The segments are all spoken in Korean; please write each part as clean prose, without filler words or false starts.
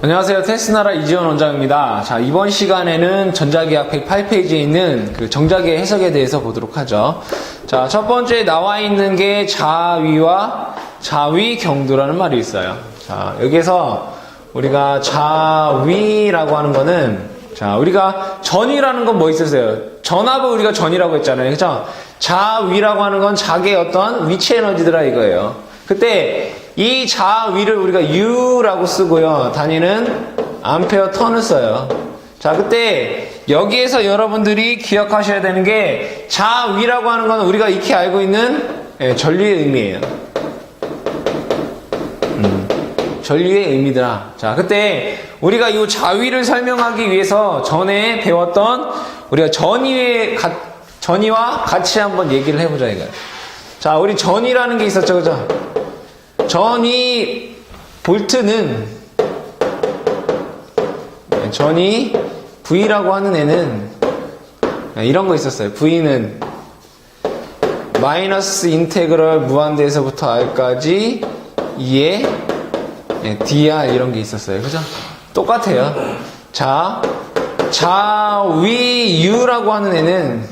안녕하세요. 테스나라 이지원 원장입니다. 자, 이번 시간에는 전자계약 108페이지에 있는 그 정자계 해석에 대해서 보도록 하죠. 자, 첫 번째 나와 있는 게 자위와 자위경도라는 말이 있어요. 자, 여기에서 우리가 자위라고 하는 거는, 자, 우리가 전이라는 건 뭐 있었어요? 전압을 우리가 전이라고 했잖아요. 그죠? 자위라고 하는 건 자기의 어떤 위치 에너지더라 이거예요. 그때 이 자위를 우리가 U라고 쓰고요. 단위는 암페어 턴을 써요. 자, 그때 여기에서 여러분들이 기억하셔야 되는 게 자위라고 하는 건 우리가 익히 알고 있는 전류의 의미예요. 전류의 의미더라. 자, 그때 우리가 이 자위를 설명하기 위해서 전에 배웠던 우리가 전위와 같이 한번 얘기를 해보자 이거예요. 자, 우리 전위라는 게 있었죠, 그죠? 전위 볼트는 전위 V라고 하는 애는 이런 거 있었어요. V는 마이너스 인테그럴 무한대에서부터 R까지 2에 dr 이런 게 있었어요. 그죠? 똑같아요. 자, 자위 U라고 하는 애는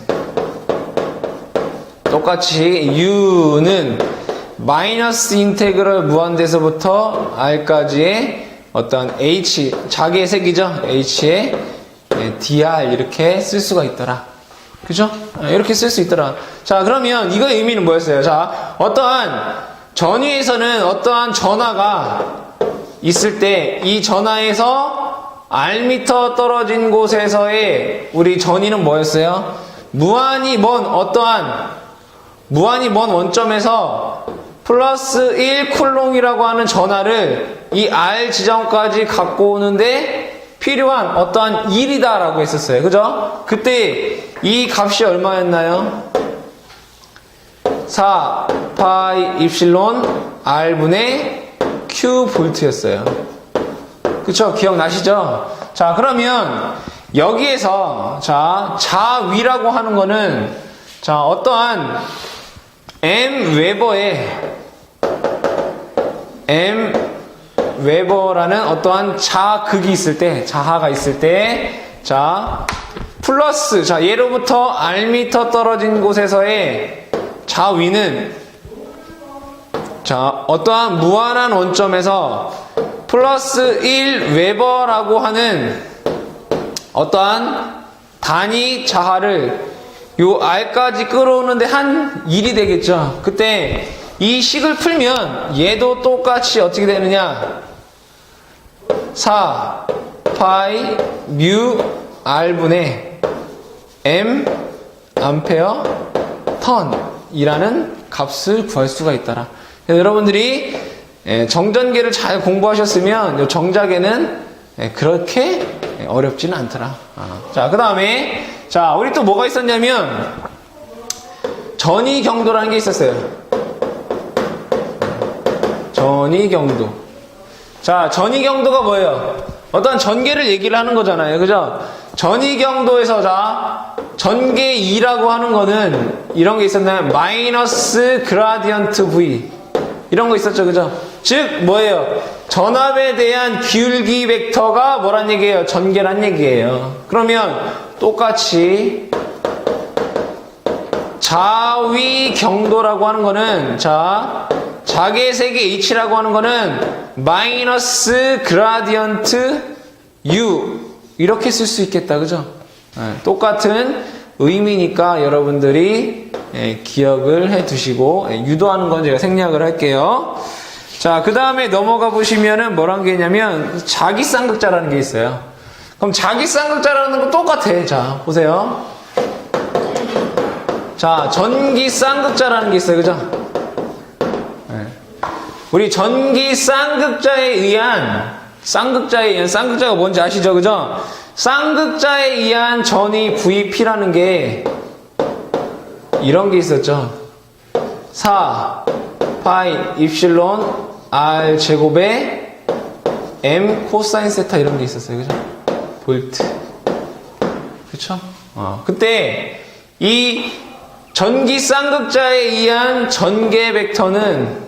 똑같이 U는 마이너스 인테그럴 무한대에서부터 R까지의 어떤 H, 자기의 색이죠? H에 dr 이렇게 쓸 수가 있더라. 그죠? 이렇게 쓸 수 있더라. 자, 그러면 이거의 의미는 뭐였어요? 자, 어떠한 전위에서는 어떠한 전하가 있을 때 이 전하에서 R미터 떨어진 곳에서의 우리 전위는 뭐였어요? 무한히 먼 원점에서 플러스 1 쿨롱이라고 하는 전하를 이 R 지점까지 갖고 오는데 필요한 어떠한 일이다라고 했었어요. 그죠? 그때 이 값이 얼마였나요? 4 파이 입실론 R분의 Q 볼트였어요. 그쵸? 기억나시죠? 자, 그러면 여기에서 자위라고 하는 거는 어떠한 M 웨버라는 어떠한 자극이 있을 때, 자하가 있을 때, 플러스, 예로부터 R미터 떨어진 곳에서의 자위는, 어떠한 무한한 원점에서 플러스 1 웨버라고 하는 어떠한 단위 자하를 요 R까지 끌어오는데 한 일이 되겠죠. 그때 이 식을 풀면 얘도 똑같이 어떻게 되느냐? 4 파이 뮤 R분의 M 암페어 턴이라는 값을 구할 수가 있더라. 여러분들이 정전계를 잘 공부하셨으면 요 정자계는 그렇게 어렵지는 않더라. 자, 그 다음에 우리 또 뭐가 있었냐면 전위경도라는 게 있었어요. 전위경도. 자, 전위경도가 뭐예요? 어떤 전개를 얘기를 하는 거잖아요. 그죠? 전위경도에서 전개 2라고 하는 거는 이런 게 있었나요? 마이너스 그라디언트 V 이런 거 있었죠. 그죠? 즉 뭐예요? 전압에 대한 기울기 벡터가 뭐란 얘기예요? 전개란 얘기예요. 그러면 똑같이 자위 경도라고 하는 거는 자기의 세계 H라고 하는 거는 마이너스 그라디언트 U 이렇게 쓸 수 있겠다. 그죠? 똑같은 의미니까 여러분들이 기억을 해 두시고 유도하는 건 제가 생략을 할게요. 자, 그 다음에 넘어가 보시면은 뭐란 게 있냐면 자기쌍극자라는 게 있어요. 그럼 자기쌍극자라는 건 똑같아. 자, 보세요. 자, 전기쌍극자라는 게 있어요. 그죠? 우리 전기쌍극자에 의한 쌍극자가 뭔지 아시죠? 그죠? 쌍극자에 의한 전위 VP라는 게 이런 게 있었죠. 4 파이 입실론 R 제곱에 M 코사인 세타 이런 게 있었어요. 그죠? 볼트. 그쵸? 그때 이 전기 쌍극자에 의한 전개 벡터는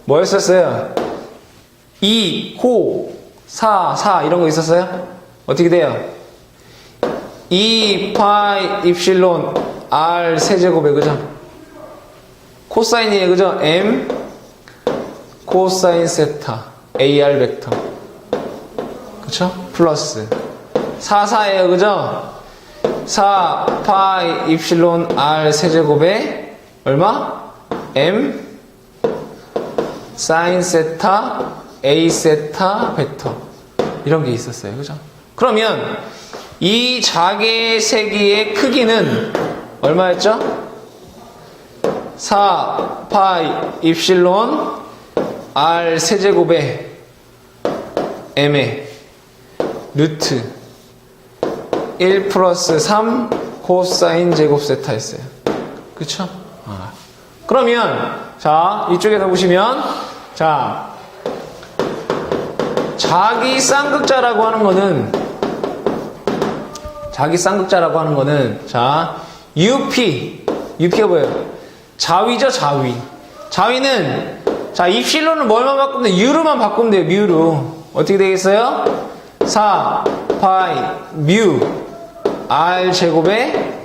뭐였었어요? 2호 4 이런 거 있었어요? 어떻게 돼요? 2 파이 입실론 R 세제곱에 그죠? 코사인이에요 그죠? M 코사인 세타 AR 벡터 그쵸? 플러스 4예요 그죠? 4 파이 입실론 R 세제곱에 얼마? M 사인 세타 A 세타 벡터 이런 게 있었어요 그죠? 그러면 이 자개 세기의 크기는 얼마였죠? 4 파이 입실론 R 세제곱에 M의 루트 1 플러스 3 코사인 제곱 세타였어요 그쵸? 그러면 자 이쪽에서 보시면 자 자기 쌍극자라고 하는 거는 자 UP가 뭐예요? 자위죠 자위는 자 입실론을 뭘만 바꾸면 돼요? U로만 바꾸면 돼요 뮤로 어떻게 되겠어요? 4 파이 뮤 R 제곱에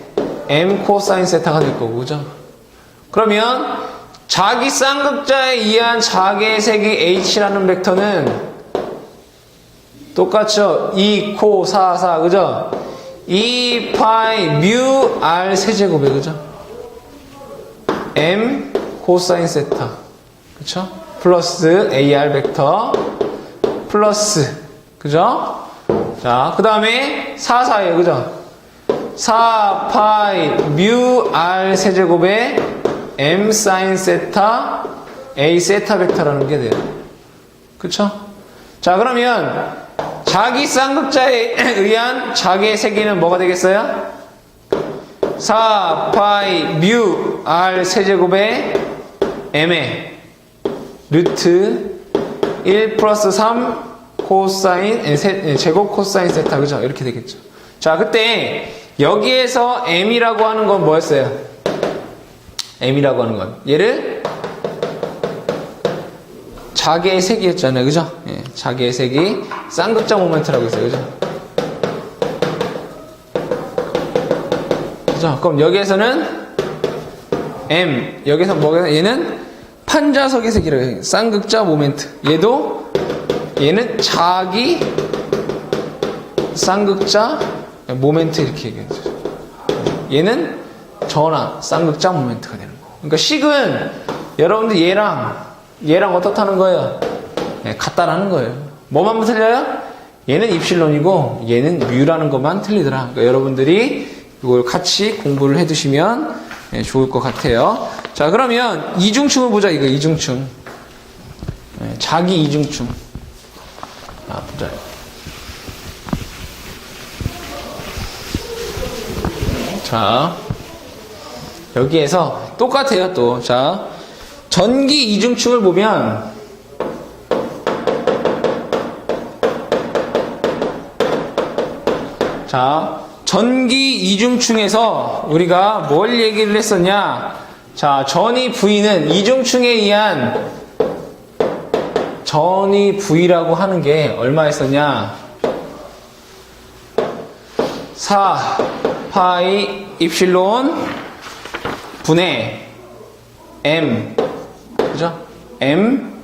M 코사인 세타가 될 거고 그죠? 그러면 자기 쌍극자에 의한 자개의 세기 H라는 벡터는 똑같죠? 2 코 4 그죠? 2 파이 뮤 R 세제곱에 그죠? M 코사인 세타 그쵸? 플러스 AR 벡터 플러스 그죠? 자, 그 다음에 4예요 그죠? 4 파이 뮤 R 세제곱에 M 사인 세타 A 세타 벡터라는 게 돼요 그쵸? 자 그러면 자기 쌍극자에 의한 자기의 세기는 뭐가 되겠어요? 4 파이 뮤 R 세제곱에 M의 루트 1 플러스 3 코사인 제곱 코사인 세타 그죠? 이렇게 되겠죠. 자 그때 여기에서 M이라고 하는 건 뭐였어요? M이라고 하는 건 얘를 자개의 세기였잖아요 그죠? 예, 자개의 세기 쌍극자 모멘트라고 했어요 그죠? 그죠? 그럼 여기에서는 M 여기서 뭐가 얘는 판자석의 세기라고 해요. 쌍극자 모멘트 얘는 자기 쌍극자 모멘트 이렇게 얘기하죠. 얘는 전하 쌍극자 모멘트가 되는 거. 그러니까 식은 여러분들 얘랑 어떻다는 거예요? 네, 같다라는 거예요. 뭐만 틀려요? 얘는 입실론이고 얘는 뮤라는 것만 틀리더라. 그러니까 여러분들이 이걸 같이 공부를 해두시면 네, 좋을 것 같아요. 자 그러면 이중충을 보자. 이거 이중충. 네, 자기 이중충. 보자. 자 여기에서 똑같아요 또. 자 전기 이중충을 보면 자 전기 이중충에서 우리가 뭘 얘기를 했었냐. 자 전위 V는 이중충에 의한 전위 V라고 하는 게 얼마였었냐. 4 파이 입실론 분의 M 그죠? M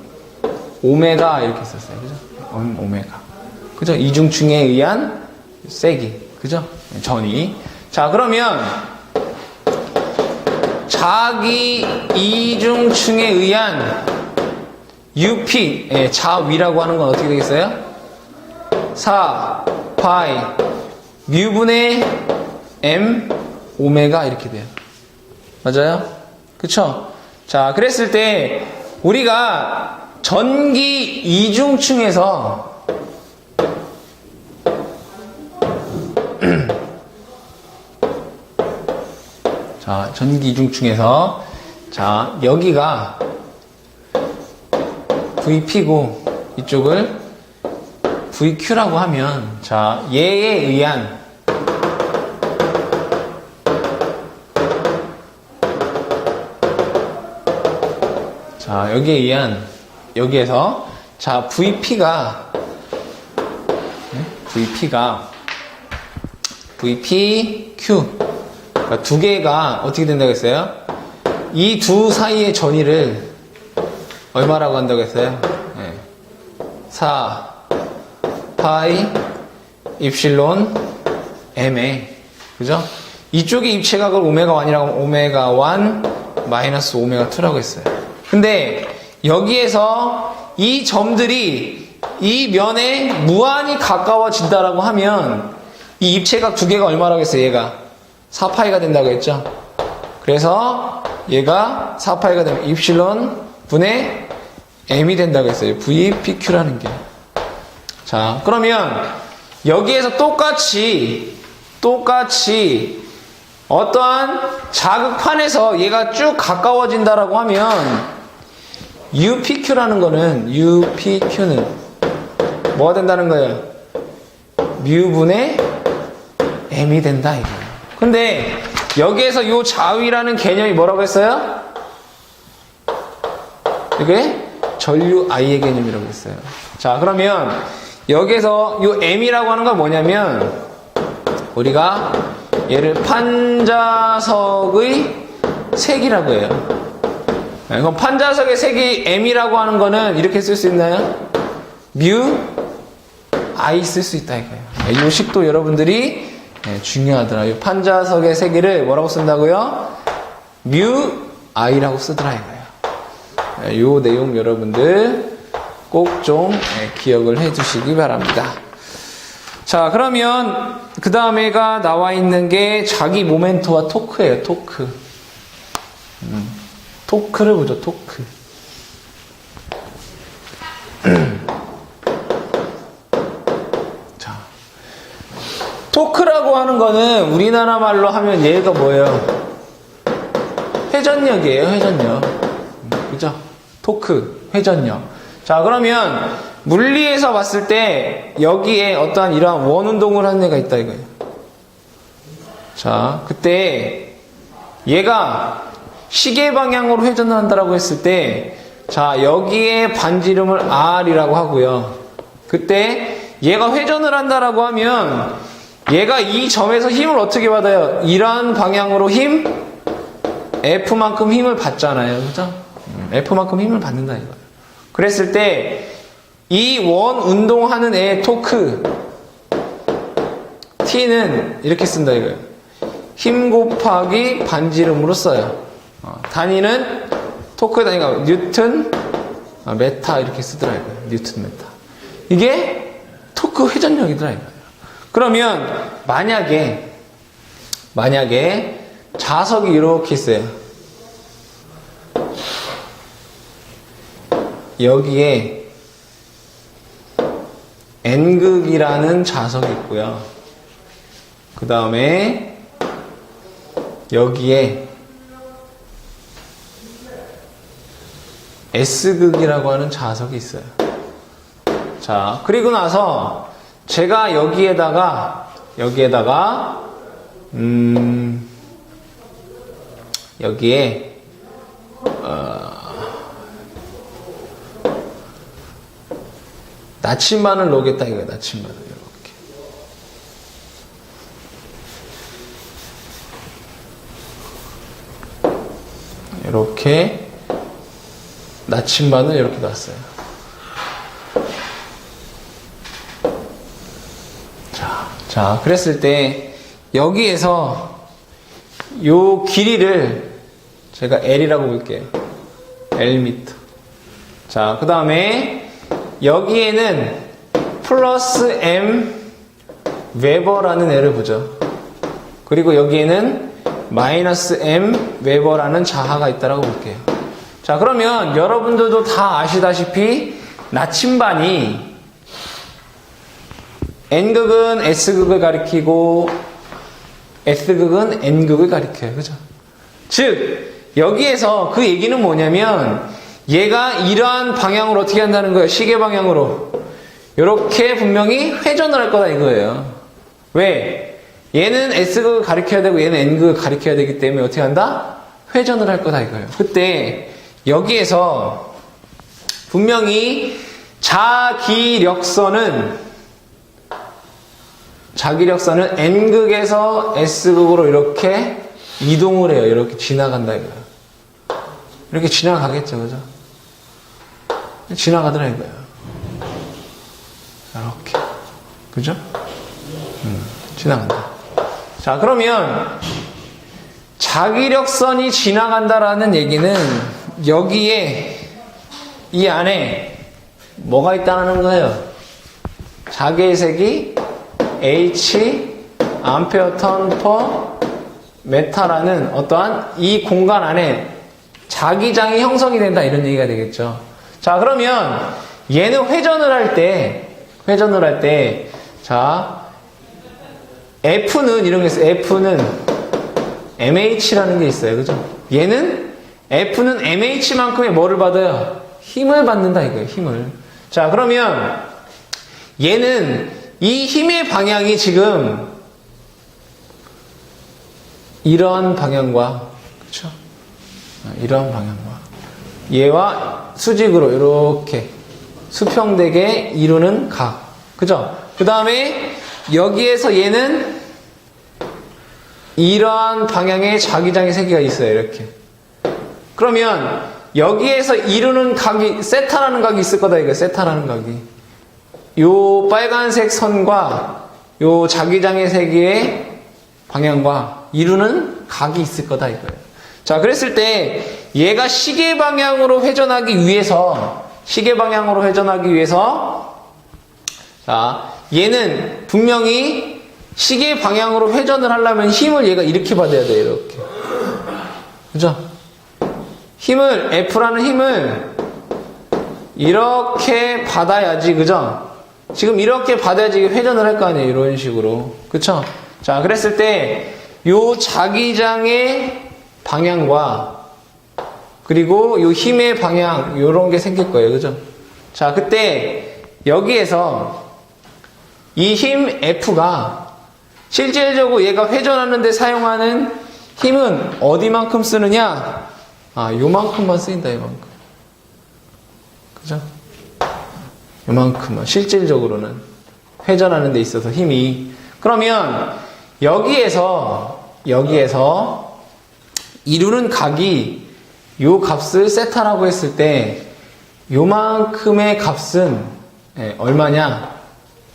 오메가 이렇게 썼어요 그죠? M 오메가 그죠? 이중충에 의한 세기 그죠? 전위. 자 그러면 자기 이중충에 의한 UP 자위라고 하는 건 어떻게 되겠어요? 4 파이 뮤분의 M 오메가 이렇게 돼요. 맞아요? 그쵸? 자 그랬을 때 우리가 전기 이중충에서 자 전기 이중충에서 자 여기가 VP고 이쪽을 VQ라고 하면 자 얘에 의한 자 여기에 의한 여기에서 자 VP가 VP가 VP, Q. 그러니까 두 개가 어떻게 된다고 했어요? 이 두 사이의 전위를 얼마라고 한다고 했어요? 네. 4 파이 입실론 MA. 그죠? 이쪽이 입체각을 오메가 1이라고 하면 오메가 1 마이너스 오메가 2라고 했어요. 근데 여기에서 이 점들이 이 면에 무한히 가까워진다라고 하면 이 입체각 두 개가 얼마라고 했어요? 얘가 4파이가 된다고 했죠? 그래서 얘가 4파이가 되면 입실론 분의 M이 된다고 했어요. VPQ라는 게. 자, 그러면 여기에서 똑같이 어떠한 자극판에서 얘가 쭉 가까워진다라고 하면 UPQ라는 거는 UPQ는 뭐가 된다는 거예요? 뮤분의 M이 된다 이거예요. 근데 여기에서 이 자위라는 개념이 뭐라고 했어요? 이게 전류 I의 개념이라고 했어요. 자, 그러면 여기에서 이 M이라고 하는 건 뭐냐면 우리가 얘를 판자석의 색이라고 해요. 그럼 판자석의 색이 M이라고 하는 거는 이렇게 쓸 수 있나요? 뮤 I 쓸 수 있다 이거예요. 이 식도 여러분들이 중요하더라고요. 판자석의 세기를 뭐라고 쓴다고요? 뮤 I라고 쓰더라 이거예요. 이 내용 여러분들 꼭 좀 기억을 해 주시기 바랍니다. 자, 그러면 그 다음에가 나와 있는 게 자기 모멘트와 토크예요. 토크. 토크를 보죠. 토크. 자, 토크라고 하는 거는 우리나라 말로 하면 얘가 뭐예요? 회전력이에요. 회전력. 그죠? 토크, 회전력. 자, 그러면 물리에서 봤을 때 여기에 어떠한 이러한 원운동을 하는 애가 있다 이거예요. 자, 그때 얘가 시계 방향으로 회전을 한다라고 했을 때, 자, 여기에 반지름을 R이라고 하고요. 그때 얘가 회전을 한다라고 하면 얘가 이 점에서 힘을 어떻게 받아요? 이러한 방향으로 힘? F만큼 힘을 받잖아요. 그죠? F만큼 힘을 받는다 이거예요. 그랬을 때 이 원 운동하는 애의 토크 T는 이렇게 쓴다 이거예요. 힘 곱하기 반지름으로 써요. 단위는 토크의 단위가 뉴턴 메타 이렇게 쓰더라 이거예요. 뉴턴 메타. 이게 토크 회전력이더라 이거예요. 그러면 만약에 자석이 이렇게 있어요. 여기에 N극이라는 자석이 있고요. 그 다음에 여기에 S극이라고 하는 자석이 있어요. 자, 그리고 나서 제가 여기에다가 여기에 나침반을 놓겠다 이거예요. 나침반을 이렇게 나침반을 이렇게 놨어요. 자, 그랬을 때 여기에서 요 길이를 제가 L이라고 볼게요. L미터. 자, 그 다음에 여기에는 플러스 M 웨버라는 애를 보죠. 그리고 여기에는 마이너스 M 웨버라는 자하가 있다라고 볼게요. 자, 그러면 여러분들도 다 아시다시피 나침반이 N극은 S극을 가리키고 S극은 N극을 가리켜요. 그죠? 즉, 여기에서 그 얘기는 뭐냐면 얘가 이러한 방향으로 어떻게 한다는 거예요? 시계 방향으로. 이렇게 분명히 회전을 할 거다 이거예요. 왜? 얘는 S극을 가리켜야 되고 얘는 N극을 가리켜야 되기 때문에 어떻게 한다? 회전을 할 거다 이거예요. 그때 여기에서 분명히 자기력선은 자기력선은 N극에서 S극으로 이렇게 이동을 해요. 이렇게 지나간다 이거예요. 이렇게 지나가겠죠, 그죠? 지나가더라 이거예요. 이렇게, 그죠? 지나간다. 자, 그러면 자기력선이 지나간다라는 얘기는 여기에 이 안에 뭐가 있다는 거예요? 자개색이 H 암페어 턴 퍼 메타라는 어떠한 이 공간 안에 자기장이 형성이 된다 이런 얘기가 되겠죠. 자, 그러면 얘는 회전을 할 때 자, F는 이런 게 있어요. F는 MH라는 게 있어요. 그죠? 얘는 F는 MH만큼의 뭐를 받아요? 힘을 받는다 이거예요. 힘을. 자, 그러면 얘는 이 힘의 방향이 지금 이런 방향과 그렇죠? 이런 방향과 얘와 수직으로 이렇게 수평되게 이루는 각. 그죠? 그 다음에 여기에서 얘는 이러한 방향의 자기장의 세 개가 있어요. 이렇게. 그러면 여기에서 이루는 각이 세타라는 각이 있을 거다 이거예요. 세타라는 각이. 요 빨간색 선과 요 자기장의 세 개의 방향과 이루는 각이 있을 거다 이거예요. 자, 그랬을 때 얘가 시계 방향으로 회전하기 위해서 자, 얘는 분명히 시계 방향으로 회전을 하려면 힘을 얘가 이렇게 받아야 돼요. 이렇게. 그죠? 힘을 F라는 힘을 이렇게 받아야지. 그죠? 지금 이렇게 받아야지 회전을 할 거 아니에요. 이런 식으로. 그쵸? 자, 그랬을 때 요 자기장의 방향과 그리고 요 힘의 방향 요런 게 생길 거예요. 그죠? 자, 그때 여기에서 이 힘 F가 실질적으로 얘가 회전하는 데 사용하는 힘은 어디만큼 쓰느냐? 아, 요만큼만 쓰인다, 요만큼. 그죠? 요만큼만. 실질적으로는. 회전하는 데 있어서 힘이. 그러면, 여기에서 이루는 각이 요 값을 세타라고 했을 때, 요만큼의 값은, 얼마냐?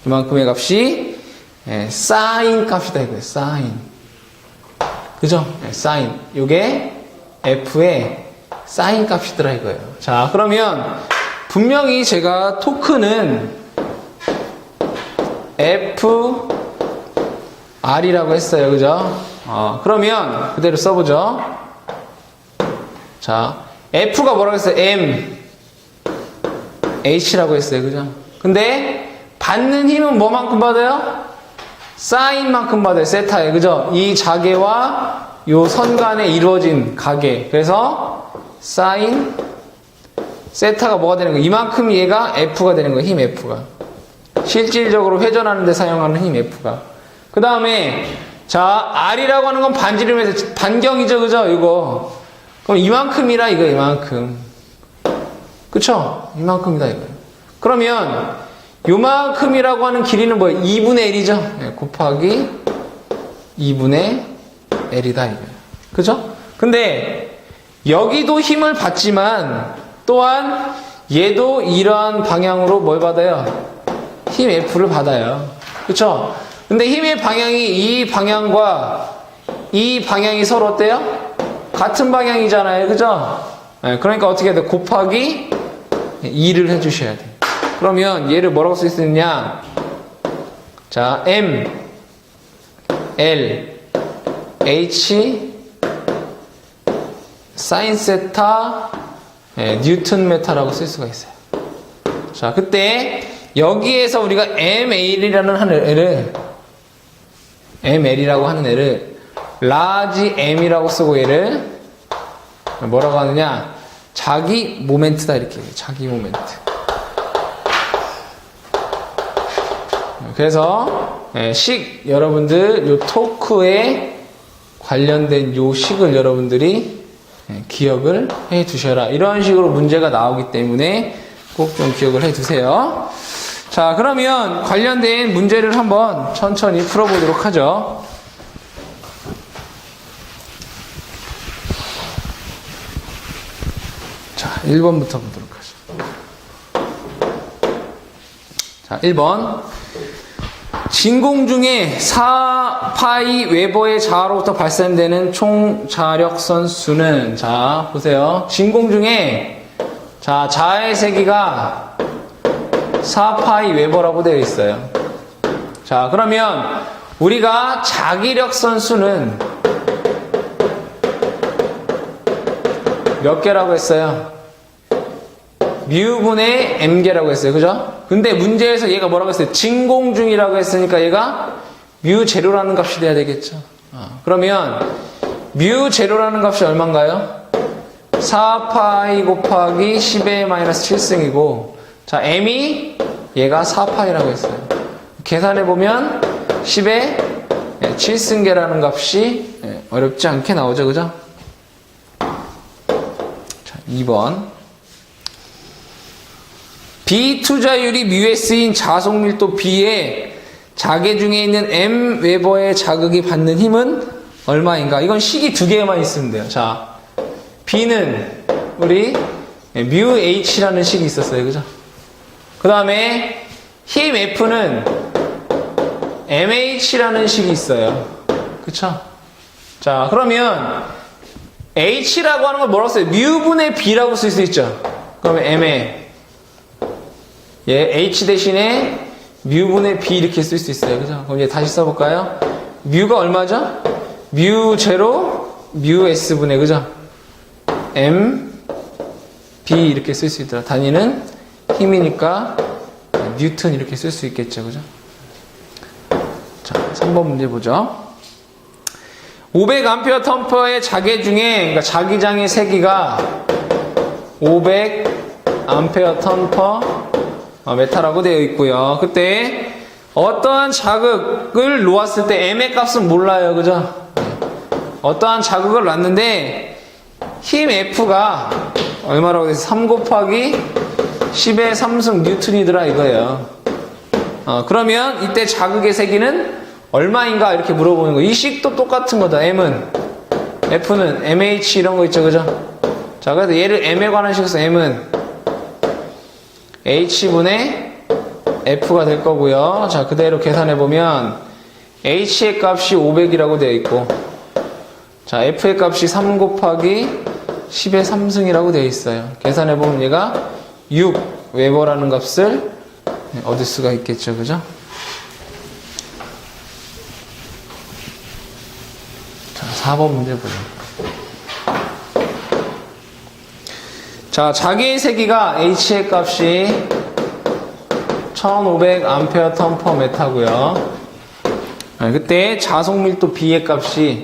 요만큼의 값이, 사인 값이다, 이거예요. 사인. 그죠? 사인. 요게 F의 사인 값이더라, 이거예요. 자, 그러면, 분명히 제가 토크는 FR이라고 했어요. 그죠? 그러면, 그대로 써보죠. 자, F가 뭐라고 했어요? H라고 했어요. 그죠? 근데, 받는 힘은 뭐만큼 받아요? 사인만큼 받아요. 세타에. 그죠? 이 자개와 요 선 간에 이루어진 가개. 그래서 사인 세타가 뭐가 되는 거예요? 이만큼 얘가 F가 되는 거예요. 힘 F가. 실질적으로 회전하는 데 사용하는 힘 F가. 그 다음에 자, R이라고 하는 건 반지름에서 반경이죠. 그죠? 이거. 그럼 이만큼이라 이거 이만큼. 그쵸? 이만큼이다 이거예요. 그러면 요만큼이라고 하는 길이는 뭐예요? 2분의 1이죠? 네, 곱하기 2분의 L이다 이거예요. 그죠? 근데 여기도 힘을 받지만 또한 얘도 이러한 방향으로 뭘 받아요? 힘 F를 받아요. 그쵸? 근데 힘의 방향이 이 방향과 이 방향이 서로 어때요? 같은 방향이잖아요. 그죠? 네, 그러니까 어떻게 해야 돼? 곱하기 2를 해주셔야 돼요. 그러면 얘를 뭐라고 쓸 수 있느냐? 자, M, L, H, 사인 세타, 뉴턴 메타라고 쓸 수가 있어요. 자, 그때 여기에서 우리가 ML이라고 하는 애를 라지 M이라고 쓰고 얘를 뭐라고 하느냐? 자기 모멘트다 이렇게 해요. 자기 모멘트. 그래서 여러분들 요 토크에 관련된 요 식을 여러분들이 기억을 해 두셔라. 이런 식으로 문제가 나오기 때문에 꼭 좀 기억을 해 두세요. 자, 그러면 관련된 문제를 한번 천천히 풀어보도록 하죠. 자, 1번부터 보도록 하죠. 자, 1번. 진공 중에 4파이 웨버의 자로부터 발산되는 총 자력선 수는, 자, 보세요. 진공 중에, 자, 자의 세기가 4파이 웨버라고 되어 있어요. 자, 그러면 우리가 자기력선 수는 몇 개라고 했어요? 뮤분의 m개라고 했어요. 그죠? 근데 문제에서 얘가 뭐라고 했어요? 진공 중이라고 했으니까 얘가 뮤 제로라는 값이 돼야 되겠죠. 그러면 뮤 제로라는 값이 얼마인가요? 4파이 곱하기 10의 마이너스 7승이고, 자, m이 얘가 4파이라고 했어요. 계산해보면 10의 7승계라는 값이 어렵지 않게 나오죠. 그죠? 자, 2번. B 투자율이 μs인 자속 밀도 B의 자개 중에 있는 m 웨버의 자극이 받는 힘은 얼마인가? 이건 식이 두 개만 있으면 돼요. 자, B는 우리 μh라는 식이 있었어요. 그죠? 그 다음에 힘 F는 mh라는 식이 있어요. 그쵸? 자, 그러면 h라고 하는 걸 뭐라고 써요? μ분의 b라고 쓸 수 있죠. 그러면 m에 h 대신에 μ분의 b 이렇게 쓸 수 있어요. 그죠? 그럼 이제 다시 써볼까요? μ가 얼마죠? μ0 μs분의, 그죠? m b 이렇게 쓸 수 있더라. 단위는 힘이니까 뉴턴 이렇게 쓸 수 있겠죠. 그죠? 자, 3번 문제 보죠. 500A 텀퍼의 자개 중에, 그러니까 자기장의 세기가 500A 텀퍼 메타라고 되어 있고요. 그때 어떠한 자극을 놓았을 때 m의 값은 몰라요. 그죠? 어떠한 자극을 놨는데 힘 F가 얼마라고 돼서 3 곱하기 10의 3승 뉴턴이더라 이거예요. 그러면 이때 자극의 세기는 얼마인가 이렇게 물어보는 거예요. 이 식도 똑같은 거다. M은 F는 MH 이런 거 있죠. 그죠? 자, 그래서 얘를 M에 관한 식에서 M은 H분의 F가 될 거고요. 자, 그대로 계산해보면 H의 값이 500이라고 되어 있고, 자, F의 값이 3 곱하기 10의 3승이라고 되어 있어요. 계산해보면 얘가 6 웨버라는 값을 얻을 수가 있겠죠. 그죠? 자, 4번 문제 보죠. 자, 자기의 세기가 H의 값이 1500A 턴 메타고요. 그때 자속 밀도 B의 값이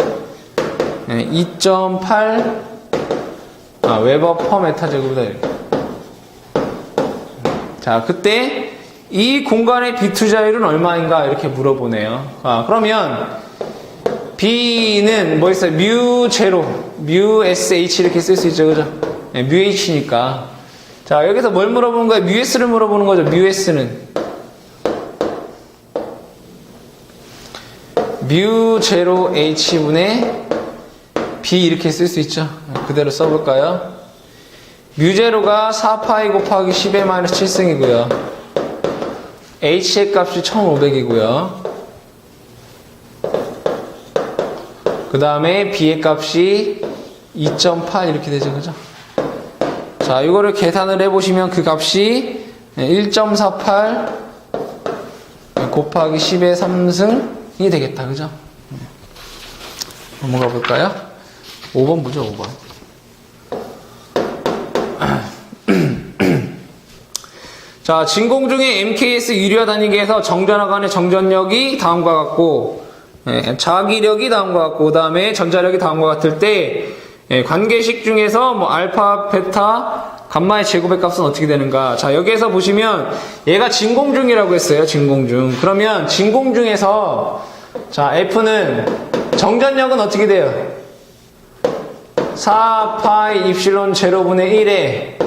2.8 웨버 퍼 메타 제곱이다. 자, 그때 이 공간의 B 투자율은 얼마인가 이렇게 물어보네요. 그러면 B는 뭐 있어요? μ0, μsh 이렇게 쓸 수 있죠. 그죠? μh니까. 자, 여기서 뭘 물어보는 거예요? μs를 물어보는 거죠. μs는 μ0h분의 b 이렇게 쓸 수 있죠. 그대로 써볼까요? μ0가 4파이 곱하기 10의 마이너스 7승이고요. h의 값이 1500이고요. 그 다음에 b의 값이 2.8 이렇게 되죠. 그죠? 자, 이거를 계산을 해보시면 그 값이 1.48 곱하기 10의 3승이 되겠다. 그죠? 넘어가 볼까요? 5번 보죠. 5번. 자, 진공 중에 MKS 유리화 단위계에서 정전화 간의 정전력이 다음과 같고, 자기력이 다음과 같고, 그 다음에 전자력이 다음과 같을 때 관계식 중에서 뭐 알파, 베타, 감마의 제곱의 값은 어떻게 되는가? 자, 여기에서 보시면 얘가 진공 중이라고 했어요. 진공 중. 그러면 진공 중에서 자, F는 정전력은 어떻게 돼요? 4파이 입실론 제로분의 1에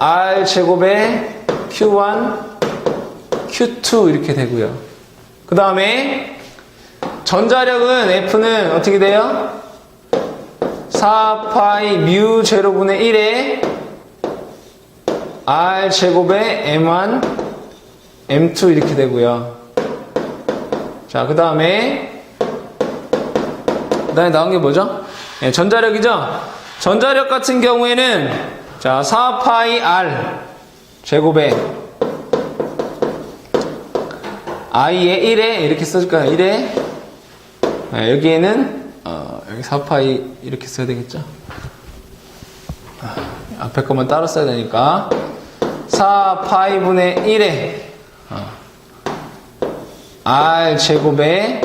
R 제곱의 Q1 Q2 이렇게 되고요. 그 다음에 전자력은 F는 어떻게 돼요? 4파이 뮤 제로분의 1에 R 제곱에 M1, M2 이렇게 되고요. 자, 그 다음에 나온 게 뭐죠? 네, 전자력이죠? 전자력 같은 경우에는 자, 4파이 R 제곱에 I에 1에 이렇게 써줄까요? 1에 네, 여기에는 여기 4파이 이렇게 써야 되겠죠? 앞에 것만 따로 써야 되니까 4파이분의 1에 R 제곱에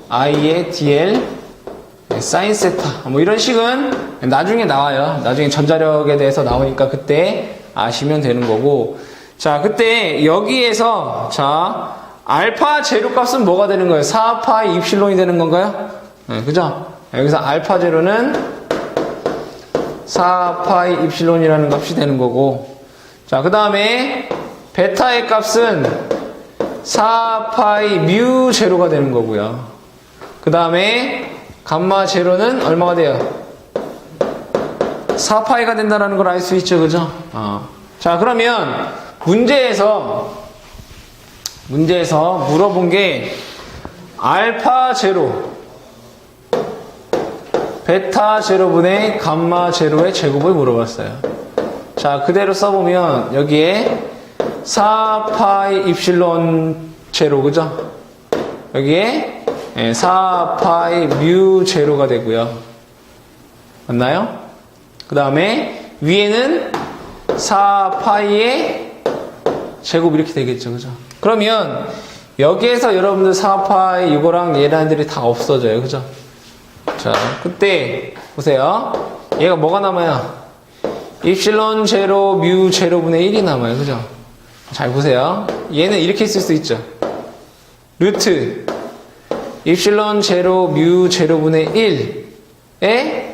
I에 DL 사인 세타 뭐 이런 식은 나중에 나와요. 나중에 전자력에 대해서 나오니까 그때 아시면 되는 거고. 자, 그때 여기에서 자 알파 제로값은 뭐가 되는 거예요? 4파이 입실론이 되는 건가요? 네, 그죠? 여기서 알파 제로는 4파이 입실론이라는 값이 되는 거고. 자, 그 다음에 베타의 값은 4파이 뮤 제로가 되는 거고요. 그 다음에 감마 제로는 얼마가 돼요? 4파이가 된다는 걸 알 수 있죠, 그죠? 자, 그러면 문제에서 물어본 게 알파 제로 베타 제로분의 감마 제로의 제곱을 물어봤어요. 자, 그대로 써보면 여기에 4파이 입실론 제로, 그죠? 여기에 4파이 뮤 제로가 되고요. 맞나요? 그 다음에 위에는 4파이의 제곱 이렇게 되겠죠, 그죠? 그러면 여기에서 여러분들 4파이 이거랑 얘네들이 다 없어져요, 그죠? 자, 그때 보세요. 얘가 뭐가 남아요? 입실론 제로 뮤 제로분의 1이 남아요, 그죠? 잘 보세요. 얘는 이렇게 쓸 수 있죠. 루트 입실론 제로 뮤 제로분의 1에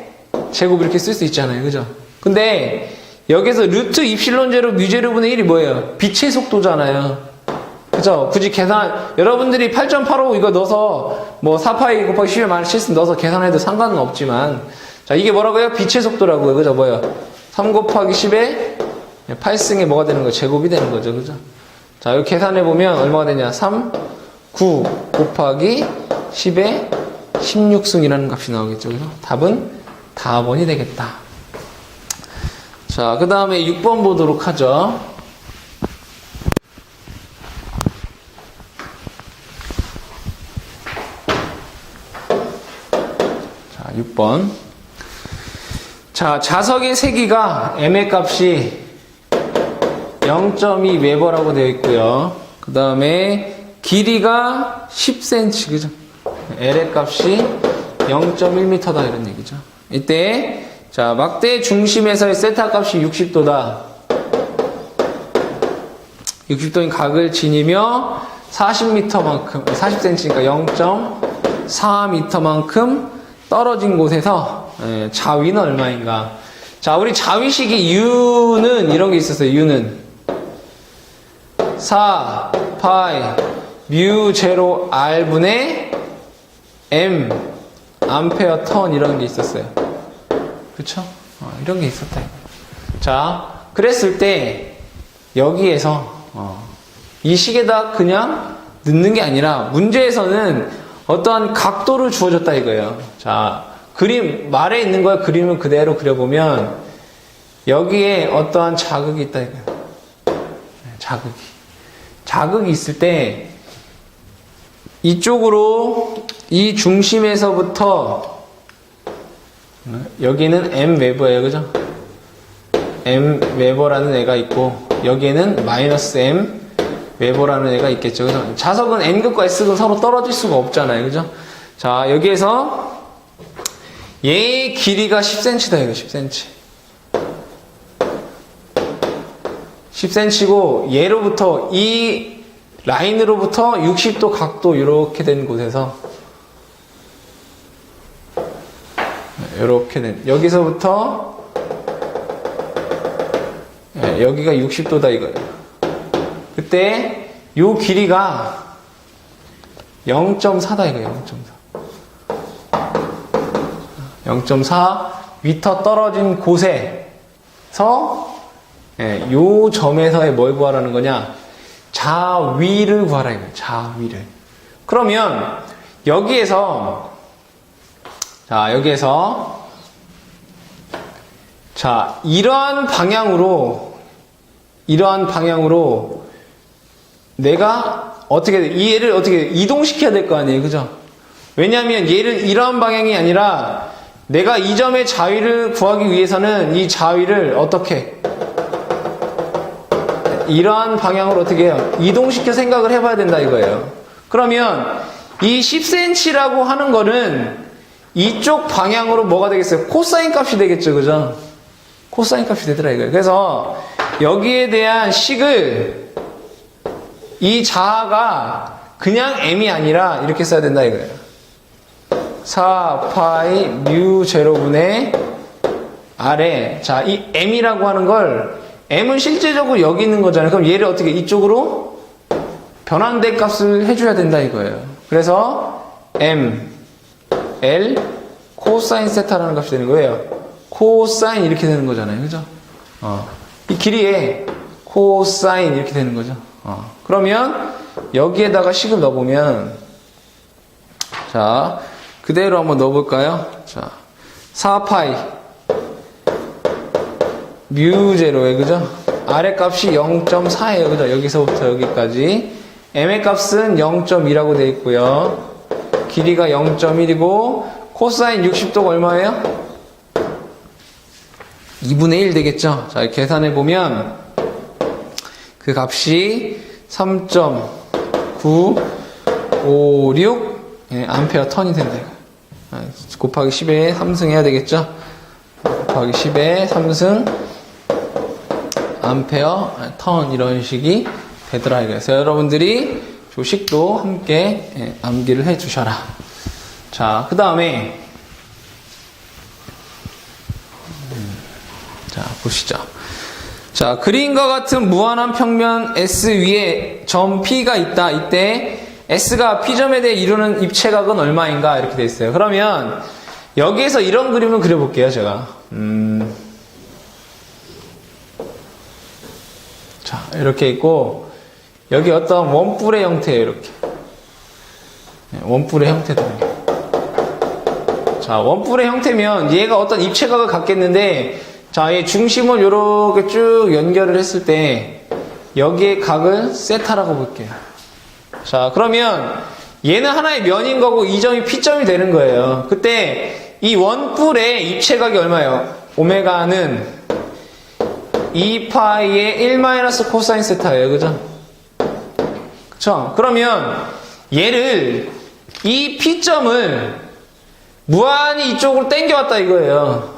제곱 이렇게 쓸 수 있잖아요, 그죠? 근데 여기서 루트 입실론 제로 뮤 제로분의 1이 뭐예요? 빛의 속도잖아요. 그죠? 굳이 계산, 여러분들이 8.85 이거 넣어서 뭐 4파이 곱하기 10에 마이너스 7 넣어서 계산해도 상관은 없지만, 자, 이게 뭐라고요? 빛의 속도라고요. 그죠? 뭐예요? 3 곱하기 10에 8승에 뭐가 되는 거예요? 제곱이 되는 거죠. 그죠? 자, 여기 계산해보면 얼마가 되냐? 3, 9 곱하기 10에 16승이라는 값이 나오겠죠. 그죠? 답은 다번이 되겠다. 자, 그 다음에 6번 보도록 하죠. 자, 6번. 자, 자석의 세기가 M의 값이 0.2 웨버라고 되어 있고요. 그 다음에 길이가 10cm, 그죠? L의 값이 0.1m다 이런 얘기죠. 이때 자, 막대 중심에서의 세타 값이 60도다. 60도인 각을 지니며 40m만큼, 40cm니까 0.4m만큼 떨어진 곳에서 자위는 얼마인가? 자, 우리 자위식이 U는 이런 게 있었어요. U는 4 파이 뮤 제로 R분의 M 암페어 턴 이런 게 있었어요. 그쵸? 이런 게 있었다. 자, 그랬을 때 여기에서 이 식에다 그냥 넣는 게 아니라 문제에서는 어떠한 각도를 주어졌다 이거예요. 자, 그림 말에 있는 걸 그림을 그대로 그려보면 여기에 어떠한 자극이 있다 이거예요. 자극이 있을 때 이쪽으로 이 중심에서부터 여기는 M 웨버예요, 그죠? M 웨버라는 애가 있고 여기에는 마이너스 M 웨버라는 애가 있겠죠, 그죠? 자석은 N극과 S극은 서로 떨어질 수가 없잖아요, 그죠? 자, 여기에서 얘의 길이가 10cm다, 이거 10cm. 10cm고 얘로부터 이 라인으로부터 60도 각도 이렇게 된 곳에서 이렇게 된 여기서부터 여기가 60도다 이거예요. 그때 요 길이가 0.4다 이거예요. 0.4 미터 떨어진 곳에서 요 점에서의 뭘 구하라는 거냐? 자위를 구하라 이거예요. 자위를. 그러면 여기에서 이러한 방향으로 내가 얘를 어떻게 이동시켜야 될 거 아니에요. 그죠? 왜냐하면 얘를 이러한 방향이 아니라 내가 이 점의 자위를 구하기 위해서는 이 자위를 어떻게 이러한 방향으로 어떻게 해요? 이동시켜 생각을 해봐야 된다 이거예요. 그러면 이 10cm라고 하는 거는 이쪽 방향으로 뭐가 되겠어요? 코사인 값이 되겠죠. 그죠? 코사인 값이 되더라 이거예요. 그래서 여기에 대한 식을 이 자아가 그냥 m이 아니라 이렇게 써야 된다 이거예요. 4파이 뮤 제로분의 r에 자, 이 m이라고 하는 걸 m은 실제적으로 여기 있는 거잖아요. 그럼 얘를 어떻게 이쪽으로 변환대 값을 해줘야 된다 이거예요. 그래서 m l 코사인 세타라는 값이 되는 거예요. 코사인 이렇게 되는 거잖아요. 그죠? 이 길이에 코사인 이렇게 되는 거죠. 그러면 여기에다가 식을 넣어보면 자 그대로 한번 넣어볼까요? 자 4파이 뮤 제로에 그죠? 아래 값이 0.4예요. 그죠? 여기서부터 여기까지 m의 값은 0.2라고 되어 있고요. 길이가 0.1이고 코사인 60도가 얼마예요? 2분의 1 되겠죠? 자, 계산해보면 그 값이 3.956 암페어 턴이 된다. 곱하기 10에 3승 해야 되겠죠? 곱하기 10에 3승 암페어 턴 이런 식이 되더라. 그래서 여러분들이 조식도 함께 암기를 해 주셔라. 자, 그 다음에 자, 보시죠. 자, 그림과 같은 무한한 평면 S 위에 점 P가 있다. 이때 S가 P점에 대해 이루는 입체각은 얼마인가? 이렇게 돼 있어요. 그러면 여기에서 이런 그림을 그려볼게요. 제가 자, 이렇게 있고 여기 어떤 원뿔의 형태예요. 이렇게 원뿔의 형태들이에요. 자, 원뿔의 형태면 얘가 어떤 입체각을 갖겠는데 자, 얘 중심을 이렇게 쭉 연결을 했을 때 여기에 각을 세타라고 볼게요. 자, 그러면 얘는 하나의 면인 거고 이 점이 P점이 되는 거예요. 그때 이 원뿔의 입체각이 얼마예요? 오메가는 2파이의 1 코사인 세타예요. 그죠? 그쵸? 그러면 얘를 이 P점을 무한히 이쪽으로 당겨왔다 이거예요.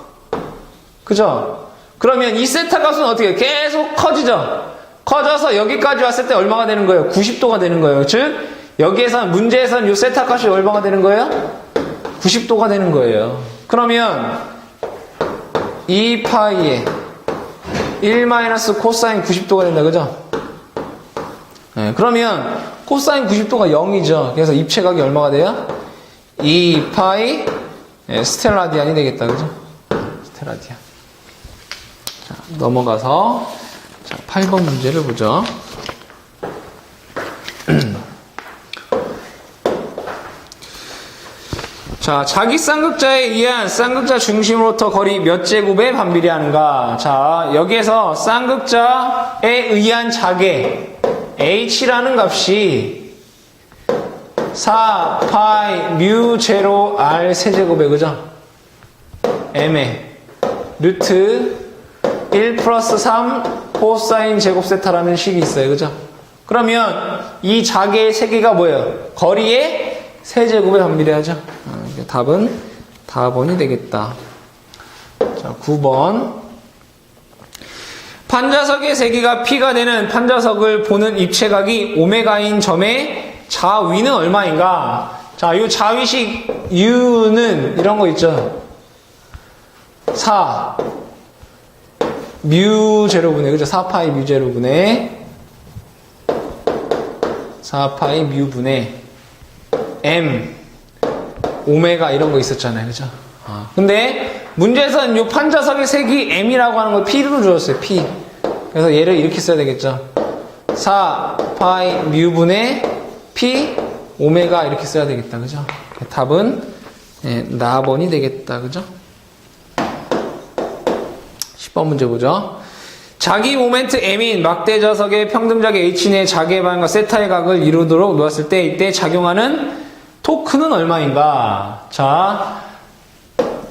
그죠? 그러면 이 세타 값은 어떻게 계속 커지죠? 커져서 여기까지 왔을 때 얼마가 되는 거예요? 90도가 되는 거예요. 즉 문제에서는 이 세타 값이 얼마가 되는 거예요? 90도가 되는 거예요. 그러면 2파이에 1 코사인 90도가 된다. 그죠? 네, 그러면 코사인 90도가 0이죠. 그래서 입체각이 얼마가 돼요? 2파이 스텔라디안이 되겠다. 그죠? 스텔라디안. 자, 넘어가서 자, 8번 문제를 보죠. 자, 자기 쌍극자에 의한 쌍극자 중심으로부터 거리 몇 제곱에 반비례하는가? 자, 여기에서 쌍극자에 의한 자개 h라는 값이 4파이 뮤 제로 r 세제곱에 그죠? m에 루트 1 플러스 3 코사인 제곱 세타라는 식이 있어요. 그죠? 그러면 이 자개의 세개가 뭐예요? 거리의 세제곱에 반비례하죠. 답은 다번이 되겠다. 자, 9번. 판자석의 세기가 P가 되는 판자석을 보는 입체각이 오메가인 점의 자위는 얼마인가? 자, 이 자위식 U는 이런 거 있죠. 4 뮤 제로분의 그죠? 4파이 뮤 제로분의 4파이 뮤분의 M 오메가 이런 거 있었잖아요. 그죠? 근데 문제에서는 이 판자석의 색이 M이라고 하는 걸 P로 주었어요. P. 그래서 얘를 이렇게 써야 되겠죠. 4파이 뮤분의 P 오메가 이렇게 써야 되겠다. 그죠? 답은 나번이 되겠다. 그죠? 10번 문제 보죠. 자기 모멘트 M인 막대자석의 평등작의 H의 자기의 방향과 세타의 각을 이루도록 놓았을 때 이때 작용하는 토크는 얼마인가? 자,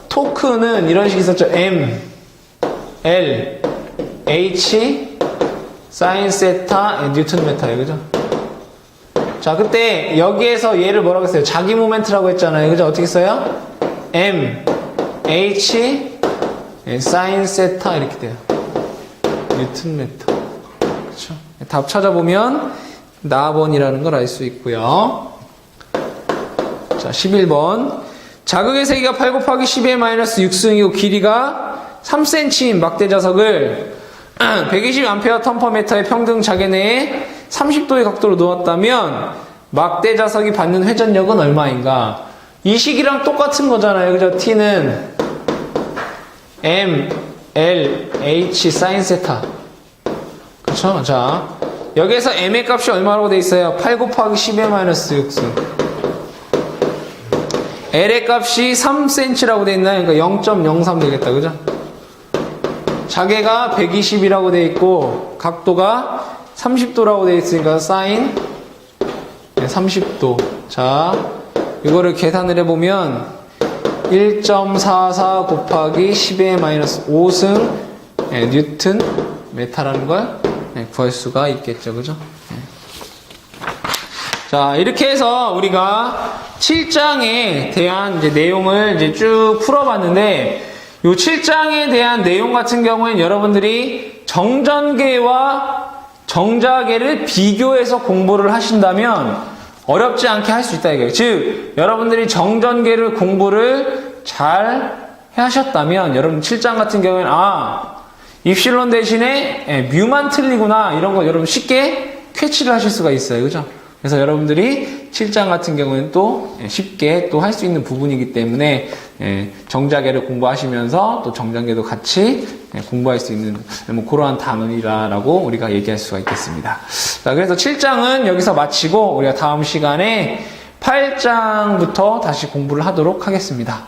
토크는 이런 식이 있었죠. M, L, H, 사인 세타, 뉴턴 메타예요. 그죠? 자, 그때 여기에서 얘를 뭐라고 했어요? 자기 모멘트라고 했잖아요. 그죠? 어떻게 써요? M, H, 사인 세타 이렇게 돼요. 뉴턴 메타. 그렇죠? 답 찾아보면 나번이라는 걸 알 수 있고요. 자, 11번. 자극의 세기가 8 곱하기 10의 마이너스 6승이고 길이가 3cm인 막대자석을 120A 턴퍼미터의 평등 자개 내에 30도의 각도로 놓았다면 막대자석이 받는 회전력은 얼마인가? 이 식이랑 똑같은 거잖아요. 그죠? T는 M, L, H, 사인 세타. 그쵸? 자, 여기에서 M의 값이 얼마라고 돼 있어요? 8 곱하기 10의 마이너스 6승. L의 값이 3cm라고 돼 있나요? 그러니까 0.03 되겠다. 그죠? 자개가 120이라고 돼 있고, 각도가 30도라고 돼 있으니까 사인 30도. 자, 이거를 계산을 해보면 1.44 곱하기 10의 마이너스 5승 뉴턴 메타라는 걸 구할 수가 있겠죠. 그죠? 자, 이렇게 해서 우리가 7장에 대한 이제 내용을 이제 쭉 풀어봤는데, 이 7장에 대한 내용 같은 경우에는 여러분들이 정전계와 정자계를 비교해서 공부를 하신다면 어렵지 않게 할 수 있다 이거예요. 즉, 여러분들이 정전계를 공부를 잘 하셨다면 여러분 7장 같은 경우에는 입실론 대신에 뮤만 틀리구나 이런 거 여러분 쉽게 캐치를 하실 수가 있어요. 그죠? 그래서 여러분들이 7장 같은 경우에는 또 쉽게 또 할 수 있는 부분이기 때문에 정자계를 공부하시면서 또 정전계도 같이 공부할 수 있는 뭐 그러한 단원이라고 우리가 얘기할 수가 있겠습니다. 자, 그래서 7장은 여기서 마치고 우리가 다음 시간에 8장부터 다시 공부를 하도록 하겠습니다.